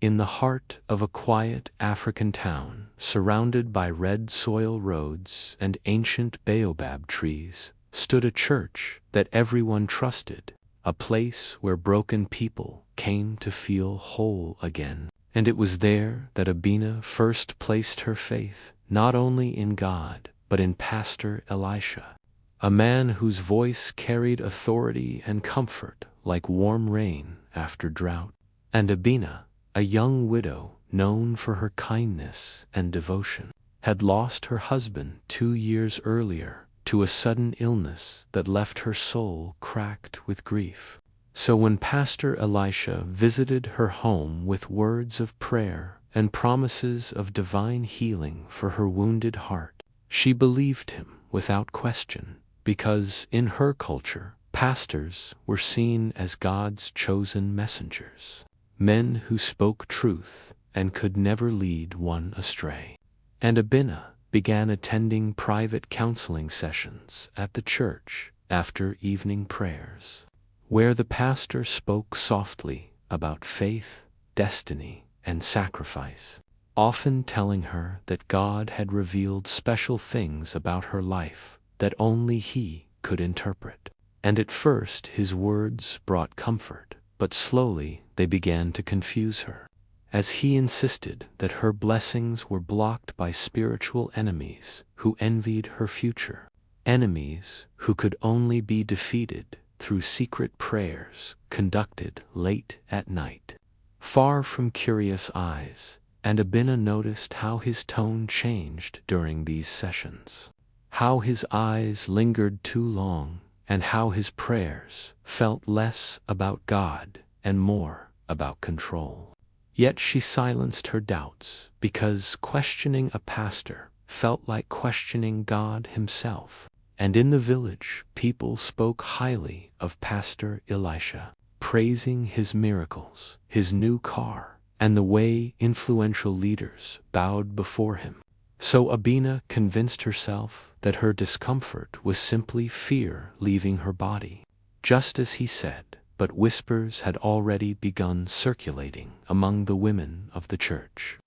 In the heart of a quiet African town, surrounded by red soil roads and ancient baobab trees, stood a church that everyone trusted, a place where broken people came to feel whole again. And it was there that Abina first placed her faith, not only in God, but in Pastor Elisha, a man whose voice carried authority and comfort like warm rain after drought. And Abina, a young widow known for her kindness and devotion, had lost her husband 2 years earlier to a sudden illness that left her soul cracked with grief. So when Pastor Elisha visited her home with words of prayer and promises of divine healing for her wounded heart, she believed him without question, because in her culture, pastors were seen as God's chosen messengers, men who spoke truth and could never lead one astray. And Abina began attending private counseling sessions at the church after evening prayers, where the pastor spoke softly about faith, destiny, and sacrifice, often telling her that God had revealed special things about her life that only he could interpret. And at first his words brought comfort, but slowly they began to confuse her, as he insisted that her blessings were blocked by spiritual enemies who envied her future, enemies who could only be defeated through secret prayers conducted late at night, far from curious eyes. And Abina noticed how his tone changed during these sessions, how his eyes lingered too long, and how his prayers felt less about God and more about control. Yet she silenced her doubts, because questioning a pastor felt like questioning God himself. And in the village, people spoke highly of Pastor Elisha, praising his miracles, his new car, and the way influential leaders bowed before him. So Abina convinced herself that her discomfort was simply fear leaving her body, just as he said, but whispers had already begun circulating among the women of the church.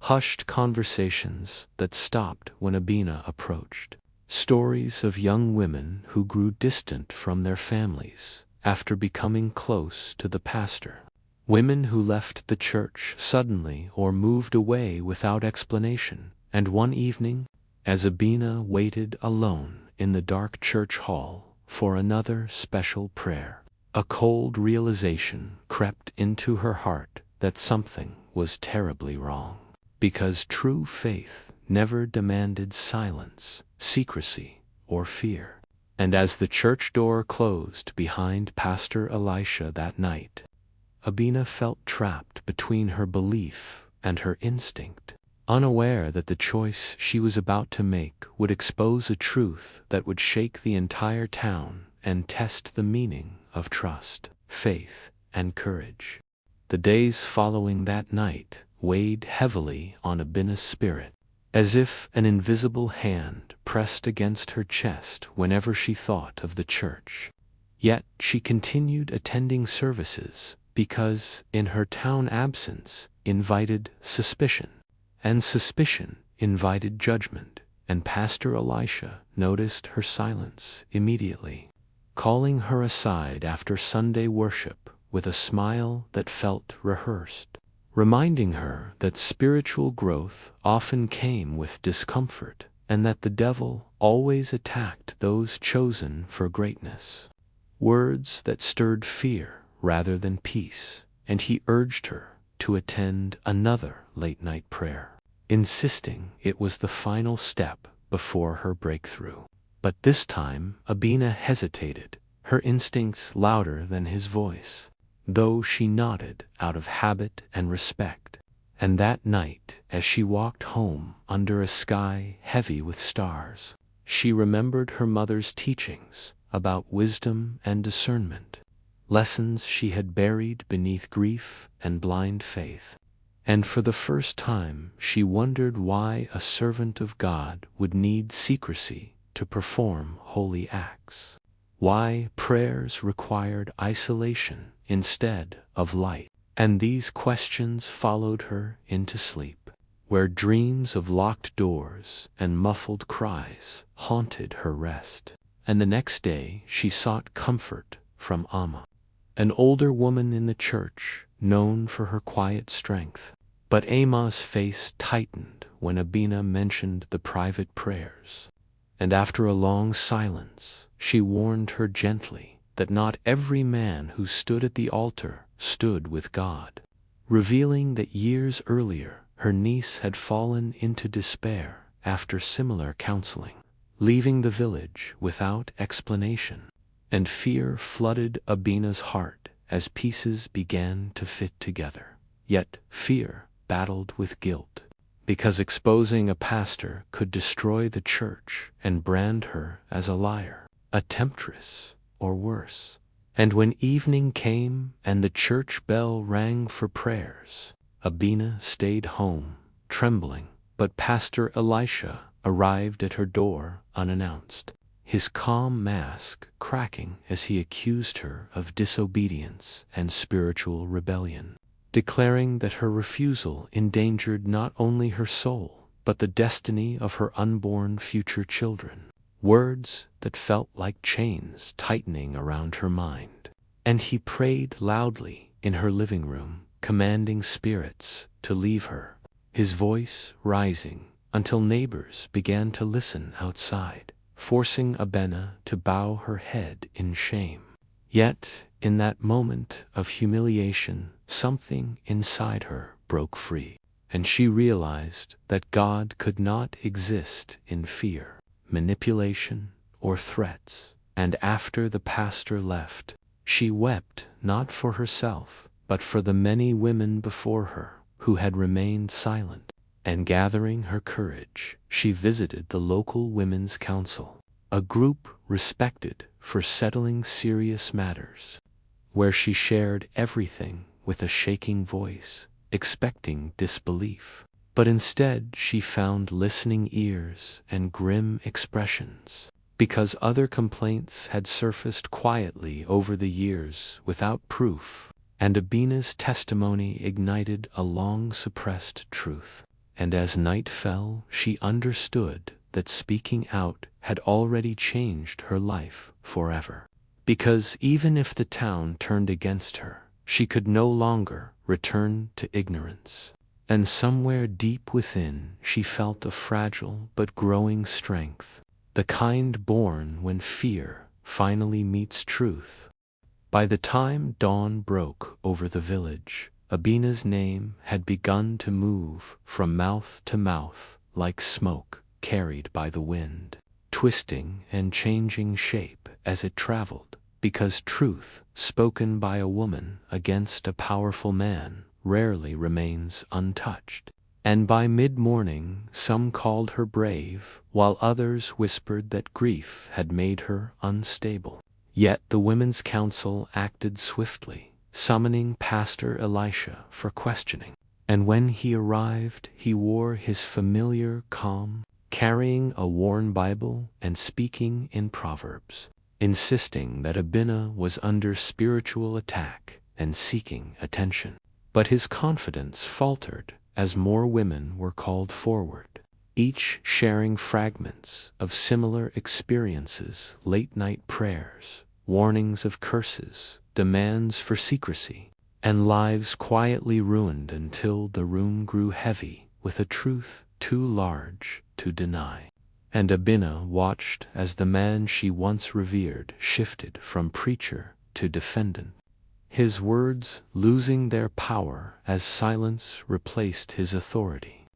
Hushed conversations that stopped when Abina approached. Stories of young women who grew distant from their families after becoming close to the pastor. Women who left the church suddenly or moved away without explanation. And one evening, as Abina waited alone in the dark church hall for another special prayer, a cold realization crept into her heart that something was terribly wrong, because true faith never demanded silence, secrecy, or fear. And as the church door closed behind Pastor Elisha that night, Abina felt trapped between her belief and her instinct, unaware that the choice she was about to make would expose a truth that would shake the entire town and test the meaning of trust, faith, and courage. The days following that night weighed heavily on Abina's spirit, as if an invisible hand pressed against her chest whenever she thought of the church. Yet she continued attending services because, in her town, absence invited suspicion, and suspicion invited judgment, and Pastor Elisha noticed her silence immediately, calling her aside after Sunday worship with a smile that felt rehearsed, reminding her that spiritual growth often came with discomfort and that the devil always attacked those chosen for greatness. Words that stirred fear rather than peace, and he urged her to attend another late-night prayer, insisting it was the final step before her breakthrough. But this time Abina hesitated, her instincts louder than his voice, though she nodded out of habit and respect. And that night, as she walked home under a sky heavy with stars, she remembered her mother's teachings about wisdom and discernment, lessons she had buried beneath grief and blind faith. And for the first time she wondered why a servant of God would need secrecy to perform holy acts, why prayers required isolation instead of light. And these questions followed her into sleep, where dreams of locked doors and muffled cries haunted her rest. And the next day she sought comfort from Amma, an older woman in the church, known for her quiet strength. But Amma's face tightened when Abina mentioned the private prayers, and after a long silence, she warned her gently that not every man who stood at the altar stood with God, revealing that years earlier her niece had fallen into despair after similar counseling, leaving the village without explanation. And fear flooded Abina's heart as pieces began to fit together. Yet fear battled with guilt, because exposing a pastor could destroy the church and brand her as a liar, a temptress, or worse. And when evening came and the church bell rang for prayers, Abina stayed home, trembling, but Pastor Elisha arrived at her door unannounced, his calm mask cracking as he accused her of disobedience and spiritual rebellion, declaring that her refusal endangered not only her soul, but the destiny of her unborn future children. Words that felt like chains tightening around her mind. And he prayed loudly in her living room, commanding spirits to leave her, his voice rising until neighbors began to listen outside, forcing Abena to bow her head in shame. Yet, in that moment of humiliation, something inside her broke free, and she realized that God could not exist in fear, manipulation, or threats. And after the pastor left, she wept not for herself, but for the many women before her who had remained silent. And gathering her courage, she visited the local women's council, a group respected for settling serious matters, where she shared everything with a shaking voice, expecting disbelief. But instead she found listening ears and grim expressions, because other complaints had surfaced quietly over the years without proof, and Abina's testimony ignited a long-suppressed truth. And as night fell, she understood that speaking out had already changed her life forever. Because even if the town turned against her, she could no longer return to ignorance. And somewhere deep within, she felt a fragile but growing strength, the kind born when fear finally meets truth. By the time dawn broke over the village, Abina's name had begun to move from mouth to mouth like smoke carried by the wind, twisting and changing shape as it traveled, because truth spoken by a woman against a powerful man rarely remains untouched. And by mid-morning some called her brave, while others whispered that grief had made her unstable. Yet the Women's Council acted swiftly, summoning Pastor Elisha for questioning. And when he arrived, he wore his familiar calm, carrying a worn Bible and speaking in Proverbs, insisting that Abina was under spiritual attack and seeking attention. But his confidence faltered as more women were called forward, each sharing fragments of similar experiences: late-night prayers, warnings of curses, demands for secrecy, and lives quietly ruined until the room grew heavy with a truth too large to deny. And Abina watched as the man she once revered shifted from preacher to defendant, his words losing their power as silence replaced his authority.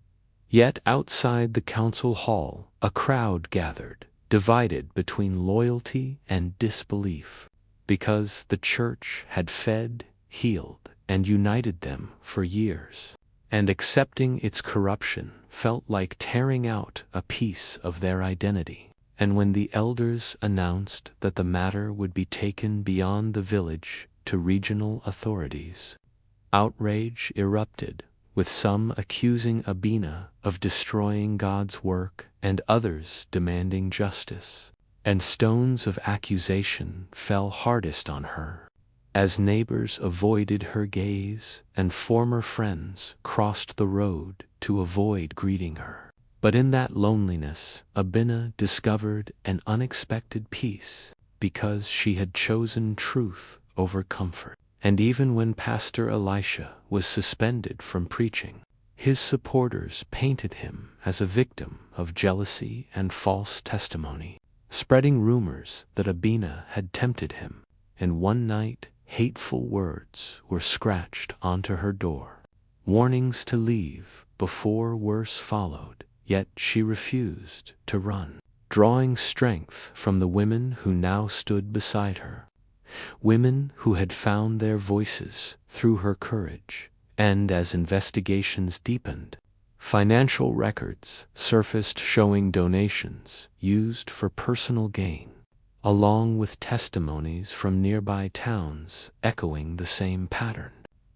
Yet outside the council hall, a crowd gathered, divided between loyalty and disbelief, because the church had fed, healed, and united them for years, and accepting its corruption felt like tearing out a piece of their identity. And when the elders announced that the matter would be taken beyond the village to regional authorities, outrage erupted, with some accusing Abina of destroying God's work and others demanding justice. And stones of accusation fell hardest on her, as neighbors avoided her gaze and former friends crossed the road to avoid greeting her. But in that loneliness, Abina discovered an unexpected peace, because she had chosen truth over comfort. And even when Pastor Elisha was suspended from preaching, his supporters painted him as a victim of jealousy and false testimony, spreading rumors that Abina had tempted him. And one night, hateful words were scratched onto her door, warnings to leave before worse followed, yet she refused to run, drawing strength from the women who now stood beside her, women who had found their voices through her courage. And as investigations deepened, financial records surfaced showing donations used for personal gain, along with testimonies from nearby towns echoing the same pattern.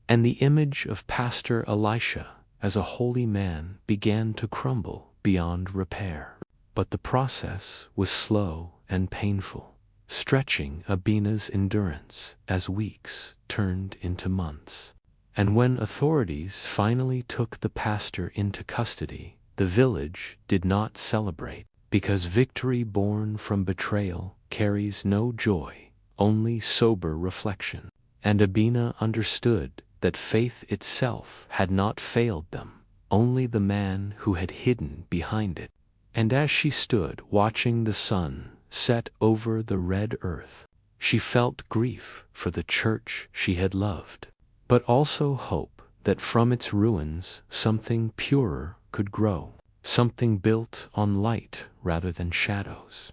And the image of Pastor Elisha as a holy man began to crumble beyond repair. But the process was slow and painful, stretching Abina's endurance as weeks turned into months. And when authorities finally took the pastor into custody, the village did not celebrate, because victory born from betrayal carries no joy, only sober reflection. And Abina understood that faith itself had not failed them, only the man who had hidden behind it. And as she stood watching the sun set over the red earth, she felt grief for the church she had loved, but also hope that from its ruins something purer could grow, something built on light rather than shadows.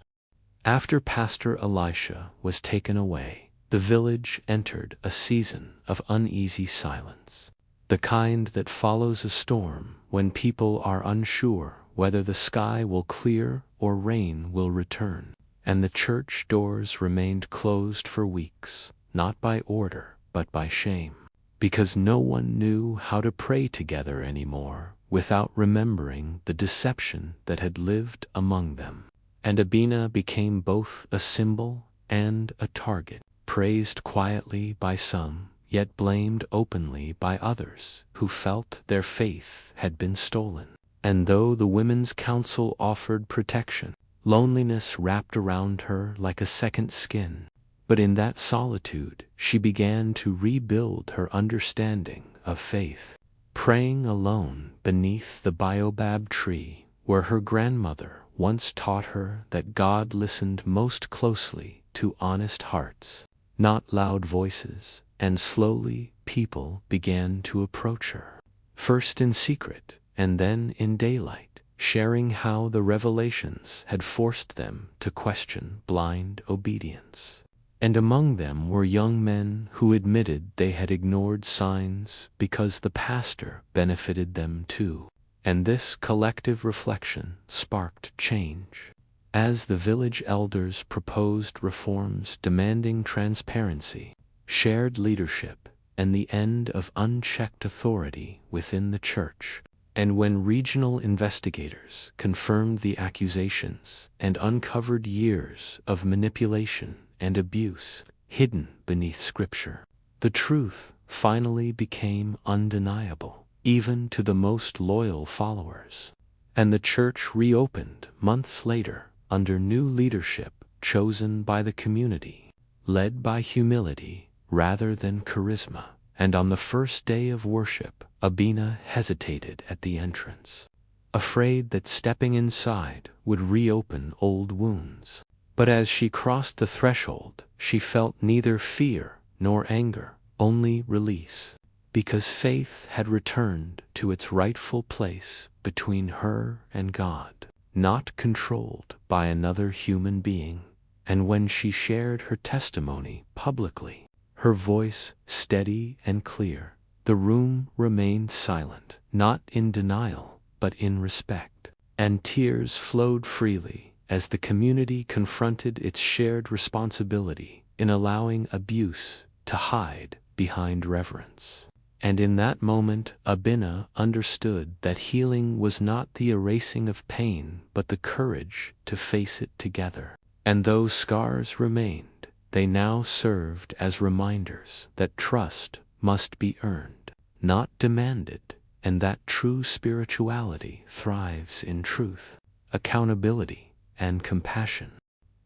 After Pastor Elisha was taken away, the village entered a season of uneasy silence, the kind that follows a storm when people are unsure whether the sky will clear or rain will return. And the church doors remained closed for weeks, not by order, but by shame, because no one knew how to pray together anymore without remembering the deception that had lived among them. And Abina became both a symbol and a target, praised quietly by some, yet blamed openly by others who felt their faith had been stolen. And though the Women's Council offered protection, loneliness wrapped around her like a second skin. But in that solitude, she began to rebuild her understanding of faith, praying alone beneath the baobab tree, where her grandmother once taught her that God listened most closely to honest hearts, not loud voices. And slowly people began to approach her, first in secret and then in daylight, sharing how the revelations had forced them to question blind obedience. And among them were young men who admitted they had ignored signs because the pastor benefited them too. And this collective reflection sparked change. As the village elders proposed reforms demanding transparency, shared leadership, and the end of unchecked authority within the church, and when regional investigators confirmed the accusations and uncovered years of manipulation and abuse hidden beneath Scripture, the truth finally became undeniable, even to the most loyal followers. And the church reopened months later under new leadership chosen by the community, led by humility rather than charisma. And on the first day of worship, Abina hesitated at the entrance, afraid that stepping inside would reopen old wounds. But as she crossed the threshold, she felt neither fear nor anger, only release, because faith had returned to its rightful place between her and God, not controlled by another human being. And when she shared her testimony publicly, her voice steady and clear, the room remained silent, not in denial, but in respect. And tears flowed freely as the community confronted its shared responsibility in allowing abuse to hide behind reverence. And in that moment, Abina understood that healing was not the erasing of pain, but the courage to face it together. And though scars remained, they now served as reminders that trust must be earned, not demanded, and that true spirituality thrives in truth, accountability, and compassion.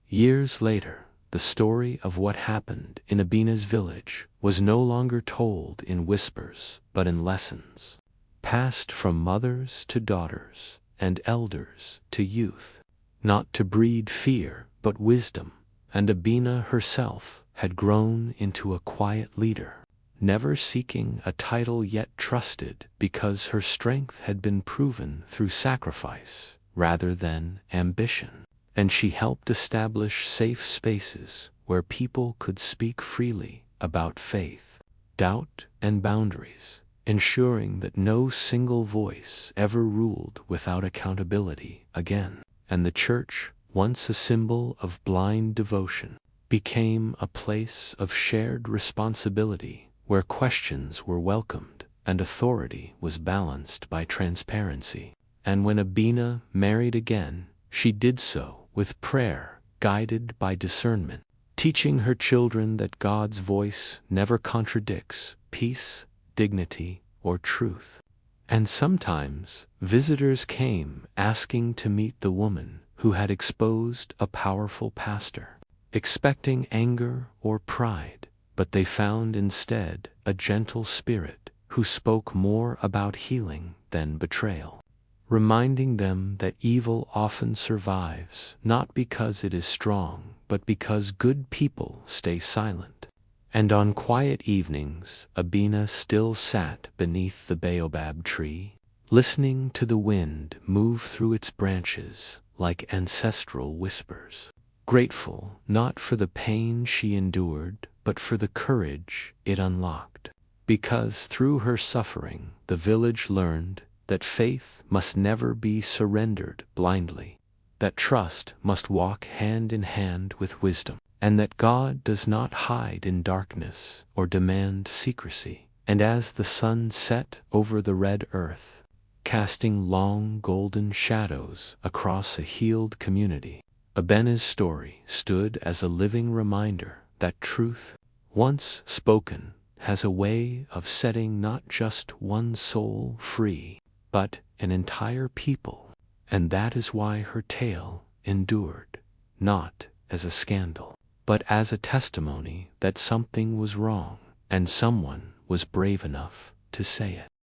Years later, the story of what happened in Abina's village was no longer told in whispers but in lessons, passed from mothers to daughters and elders to youth, not to breed fear but wisdom, and Abina herself had grown into a quiet leader, never seeking a title yet trusted because her strength had been proven through sacrifice rather than ambition. And she helped establish safe spaces where people could speak freely about faith, doubt, and boundaries, ensuring that no single voice ever ruled without accountability again. And the church, once a symbol of blind devotion, became a place of shared responsibility where questions were welcomed and authority was balanced by transparency. And when Abina married again, she did so with prayer, guided by discernment, teaching her children that God's voice never contradicts peace, dignity, or truth. And sometimes visitors came asking to meet the woman who had exposed a powerful pastor, expecting anger or pride, but they found instead a gentle spirit who spoke more about healing than betrayal, reminding them that evil often survives not because it is strong, but because good people stay silent. And on quiet evenings, Abina still sat beneath the baobab tree, listening to the wind move through its branches like ancestral whispers, grateful not for the pain she endured, but for the courage it unlocked. Because through her suffering, the village learned that faith must never be surrendered blindly, that trust must walk hand in hand with wisdom, and that God does not hide in darkness or demand secrecy. And as the sun set over the red earth, casting long golden shadows across a healed community, Abina's story stood as a living reminder that truth, once spoken, has a way of setting not just one soul free, but an entire people. And that is why her tale endured, not as a scandal, but as a testimony that something was wrong, and someone was brave enough to say it.